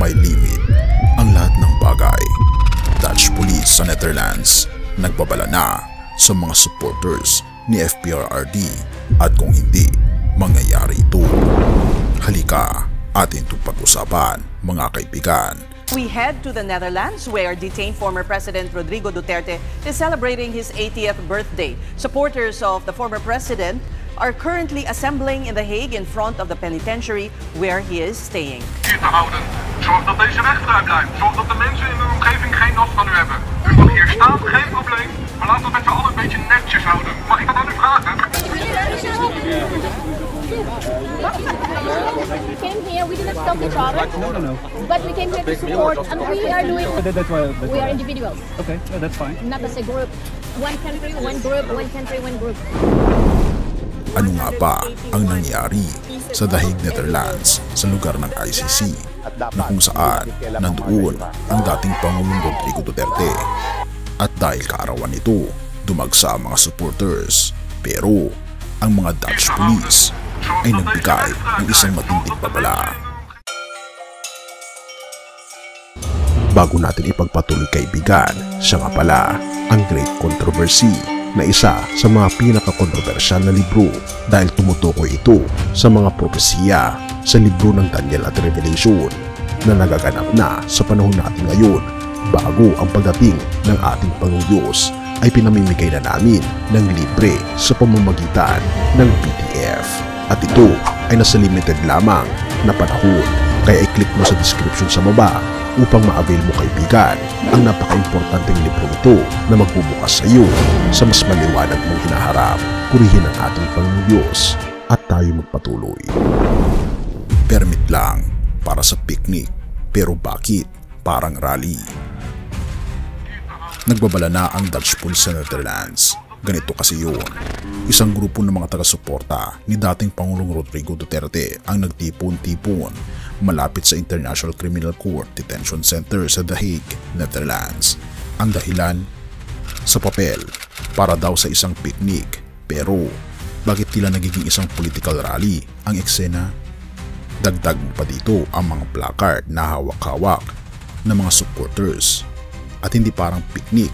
may limit ang lahat ng bagay. Dutch police sa Netherlands nagbabala na sa mga supporters ni FPRRD at kung hindi, mangyayari ito. Halika, atin itong pag-usapan mga kaibigan. We head to the Netherlands where detained former President Rodrigo Duterte is celebrating his 80th birthday. Supporters of the former president are currently assembling in The Hague in front of the penitentiary where he is staying. Hier te houden. Zorg dat deze weg vrij blijft. Zorg dat de mensen in uw omgeving geen last van u hebben. U mag hier staan, geen probleem. Maar laten we met z'n allen een beetje netjes houden. Mag ik dat aan u vragen? We came here, we didn't stop each other. No. But we came here to support, and we are doing. We are individuals. Okay, that's fine. Not as a group. One country, one group. One country, one group. Ano nga ba ang nangyari sa The Hague, Netherlands sa lugar ng ICC na kung saan nandoon ang dating Pangulong Rodrigo Duterte at dahil kaarawan nito dumagsa ang mga supporters, pero ang mga Dutch police ay nagbigay ng isang matinding babala. Bago natin ipagpatuloy kaibigan, siya nga pala ang Great Controversy na isa sa mga pinaka-kontrobersyal na libro dahil tumutukoy ito sa mga propesiya sa libro ng Daniel at Revelation na nagaganap na sa panahon natin ngayon bago ang pagdating ng ating Panginoon ay pinamimigay na namin ng libre sa pamamagitan ng PDF at ito ay nasa limited lamang na panahon kaya i-click mo sa description sa baba upang ma-avail mo kaibigan ang napaka-importanteng libro ito na magbubukas sa iyo sa mas maliwanag mong hinaharap. Purihin ang ating Panginoong Diyos at tayo magpatuloy. Permit lang para sa picnic, pero bakit parang rally? Nagbabala na ang Dutch police sa Netherlands. Ganito kasi yun. Isang grupo ng mga taga-suporta ni dating Pangulong Rodrigo Duterte ang nagtipon-tipon malapit sa International Criminal Court Detention Center sa The Hague, Netherlands. Ang dahilan? Sa papel, para daw sa isang picnic. Pero, bakit tila nagiging isang political rally ang eksena? Dagdag mo pa dito ang mga placard na hawak-hawak ng mga supporters. At hindi parang picnic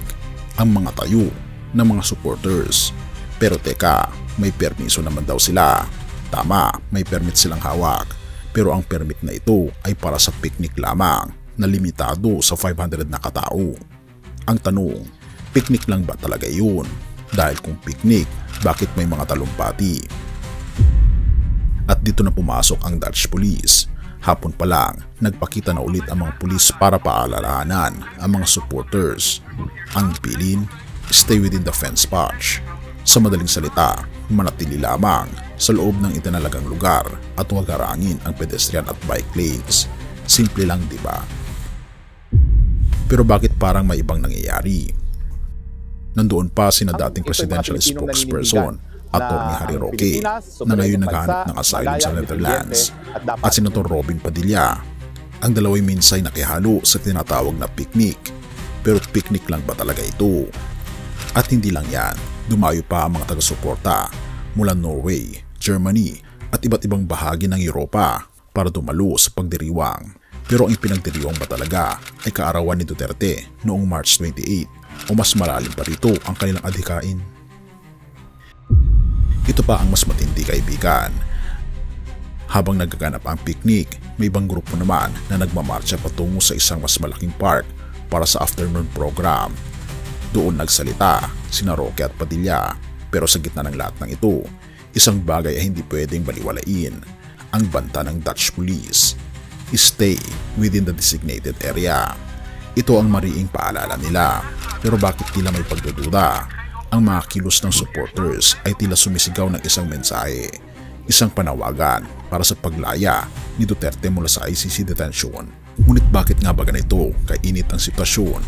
ang mga tayo ng mga supporters. Pero teka, may permiso naman daw sila. Tama, may permit silang hawak. Pero ang permit na ito ay para sa picnic lamang na limitado sa 500 na katao. Ang tanong, picnic lang ba talaga yun? Dahil kung picnic, bakit may mga talumpati? At dito na pumasok ang Dutch police. Hapon pa lang, nagpakita na ulit ang mga pulis para paalalahanan ang mga supporters. Ang bilin, stay within the fence patch. Sa madaling salita, manatili lamang sa loob ng itinalagang lugar at huwag harangin ang pedestrian at bike lanes. Simple lang, di ba? Pero bakit parang may ibang nangyayari? Nandoon pa sina dating presidential spokesperson Atty. Harry Roque na ngayon naghahanap ng asylum sa Netherlands at Senator Robin Padilla. Ang dalaway minsay nakihalo sa tinatawag na picnic. Pero picnic lang ba talaga ito? At hindi lang yan, dumayo pa ang mga taga-suporta mula Norway, Germany at iba't ibang bahagi ng Europa para dumalo sa pagdiriwang. Pero ang ipinagdiriwang ba talaga ay kaarawan ni Duterte noong March 28 o mas malalim pa rito ang kanilang adhikain? Ito pa ang mas matindi kaibigan. Habang nagaganap ang picnic, may ibang grupo naman na nagmamarcha patungo sa isang mas malaking park para sa afternoon program. Doon nagsalita sina Roque at Padilla, pero sa gitna ng lahat ng ito, isang bagay ay hindi pwedeng baliwalain, ang banta ng Dutch police. Stay within the designated area. Ito ang mariing paalala nila, pero bakit tila may pagdududa? Ang mga kilos ng supporters ay tila sumisigaw ng isang mensahe, isang panawagan para sa paglaya ni Duterte mula sa ICC detention. Ngunit bakit nga ba ganito kainit ang sitwasyon?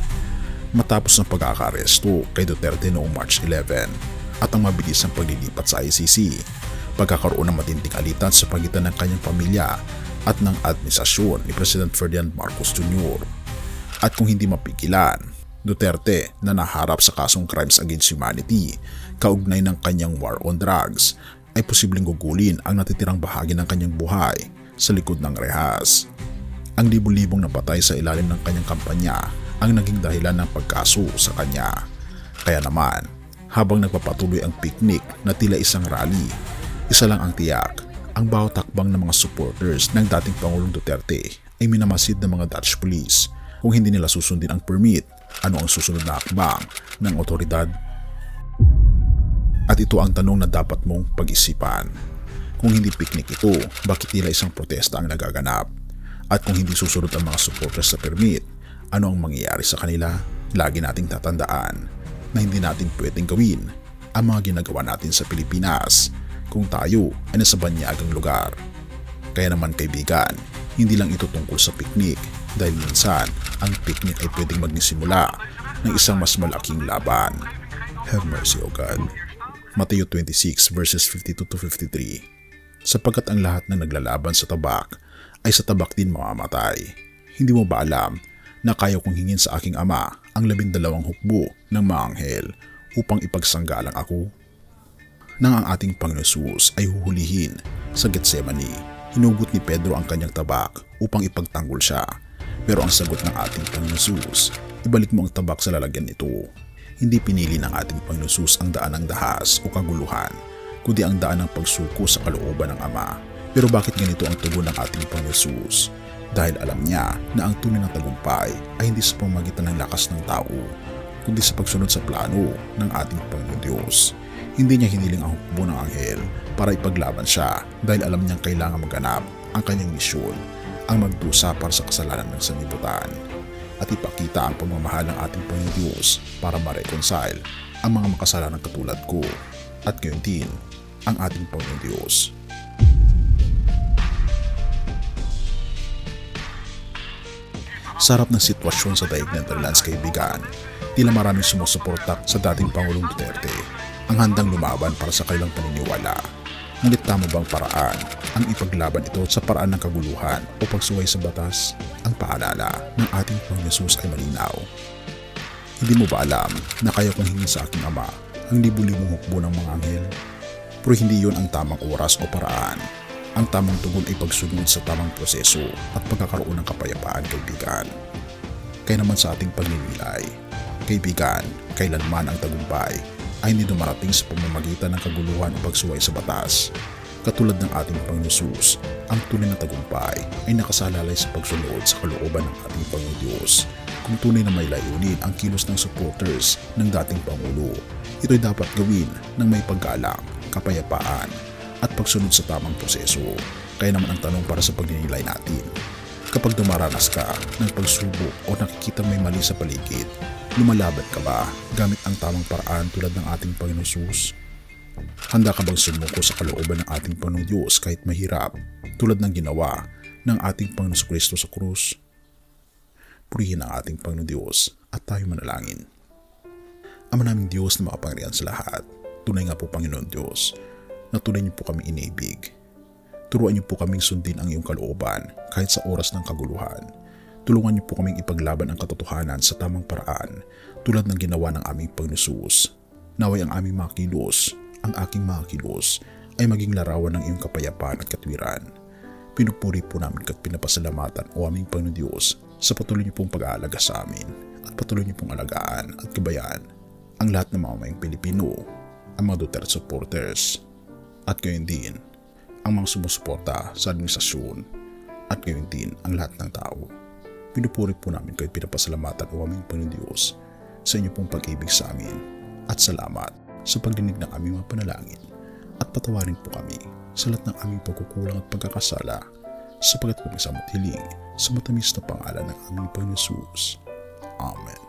Matapos ng pagkakaresto kay Duterte noong March 11 at ang mabilisang paglilipat sa ICC, pagkakaroon ng matinding alitan sa pagitan ng kanyang pamilya at ng administrasyon ni President Ferdinand Marcos Jr. At kung hindi mapigilan, Duterte na naharap sa kasong crimes against humanity kaugnay ng kanyang war on drugs ay posibleng gugulin ang natitirang bahagi ng kanyang buhay sa likod ng rehas. Ang libu-libong napatay sa ilalim ng kanyang kampanya ang naging dahilan ng pagkaso sa kanya. Kaya naman, habang nagpapatuloy ang picnic na tila isang rally, isa lang ang tiyak, ang bawat takbang ng mga supporters ng dating Pangulong Duterte ay minamasid ng mga Dutch police. Kung hindi nila susundin ang permit, ano ang susunod na hakbang ng otoridad? At ito ang tanong na dapat mong pag-isipan. Kung hindi picnic ito, bakit tila isang protesta ang nagaganap? At kung hindi susunod ang mga supporters sa permit, ano ang mangyayari sa kanila? Lagi nating tatandaan na hindi natin pwedeng gawin ang mga ginagawa natin sa Pilipinas kung tayo ay nasa banyagang lugar. Kaya naman kaibigan, hindi lang ito tungkol sa picnic dahil minsan ang picnic ay pwedeng magsimula ng isang mas malaking laban. Have mercy, O God. Mateo 26 verses 52 to 53. Sapagkat ang lahat ng naglalaban sa tabak ay sa tabak din mamamatay. Hindi mo ba alam na kaya kong hingin sa aking ama ang 12 hukbo ng mga anghel upang ipagsanggalang ako? Nang ang ating Panginoon Jesus ay huhulihin sa Getsemani, hinugot ni Pedro ang kanyang tabak upang ipagtanggol siya. Pero ang sagot ng ating Panginoon Jesus, ibalik mo ang tabak sa lalagyan nito. Hindi pinili ng ating Panginoon Jesus ang daan ng dahas o kaguluhan, kundi ang daan ng pagsuko sa kalooban ng Ama. Pero bakit ganito ang tugon ng ating Panginoon Jesus? Dahil alam niya na ang tunay na tagumpay ay hindi sa pamamagitan ng lakas ng tao, kundi sa pagsunod sa plano ng ating Panginoon Diyos. Hindi niya hiniling ang hukbo ng anghel para ipaglaban siya dahil alam niyang kailangan maganap ang kanyang misyon, ang magdusa para sa kasalanan ng sanlibutan at ipakita ang pagmamahal ng ating Panginoon Diyos para ma-reconcile ang mga makasalanang katulad ko at gayon din ang ating Panginoon Diyos. Sa harap ng sitwasyon sa daig ng Netherlands, kaibigan, tila maraming sumusuporta sa dating Pangulong Duterte ang handang lumaban para sa kanilang paniniwala. Ngunit tama bang paraan ang ipaglaban ito sa paraan ng kaguluhan o pagsuway sa batas? Ang paalala ng ating Panginoon Jesus ay malinaw. Hindi mo ba alam na kaya kong hingin sa aking Ama ang libu-libong hukbo ng mga anghel? Pero hindi yon ang tamang oras o paraan. Ang tamang tugon ay pagsunod sa tamang proseso at pagkakaroon ng kapayapaan, kaibigan. Kaya naman sa ating pagninilay, kaibigan, kailanman ang tagumpay ay hindi dumarating sa pamamagitan ng kaguluhan o pagsuway sa batas. Katulad ng ating Panginoon Jesus, ang tunay na tagumpay ay nakasalalay sa pagsunod sa kalooban ng ating Panginoon Diyos. Kung tunay na may layunin ang kilos ng supporters ng dating Pangulo, ito'y dapat gawin ng may paggalang, kapayapaan, at pagsunod sa tamang proseso. Kaya naman ang tanong para sa pagninilay natin, kapag dumaranas ka ng pagsubok o nakikita may mali sa paligid, lumalaban ka ba gamit ang tamang paraan tulad ng ating Panginoon Jesus? Handa ka bang sumuko sa kalooban ng ating Panginoon Diyos kahit mahirap, tulad ng ginawa ng ating Panginoon Kristo sa krus? Purihin ang ating Panginoon Diyos at tayo manalangin. Ama naming Diyos na makapangyarihan sa lahat, tunay nga po Panginoon Diyos, na tunay niyo po kami inibig. Turuan niyo po kaming sundin ang iyong kalooban kahit sa oras ng kaguluhan. Tulungan niyo po kaming ipaglaban ang katotohanan sa tamang paraan tulad ng ginawa ng aming Panginoon Jesus. Naway ang aming mga kilos, ang aking mga kilos, ay maging larawan ng iyong kapayapaan at katwiran. Pinupuri po namin at pinapasalamatan o aming Panginoon Diyos sa patuloy niyo pong pag-aalaga sa amin at patuloy niyo pong alagaan at gabayan ang lahat ng mamamayang Pilipino, ang mga Duterte supporters, at gayon din ang mga sumusuporta sa administrasyon at gayon din ang lahat ng tao. Pinupuri po namin kayo pinapasalamatan o aming Panginoon Diyos sa inyo pong pag-ibig sa amin at salamat sa pagdinig ng aming mga panalangin at patawarin po kami sa lahat ng aming pagkukulang at pagkakasala sapagkat kami sa matiling sa matamis na pangalan ng aming Panginoon Jesus. Amen.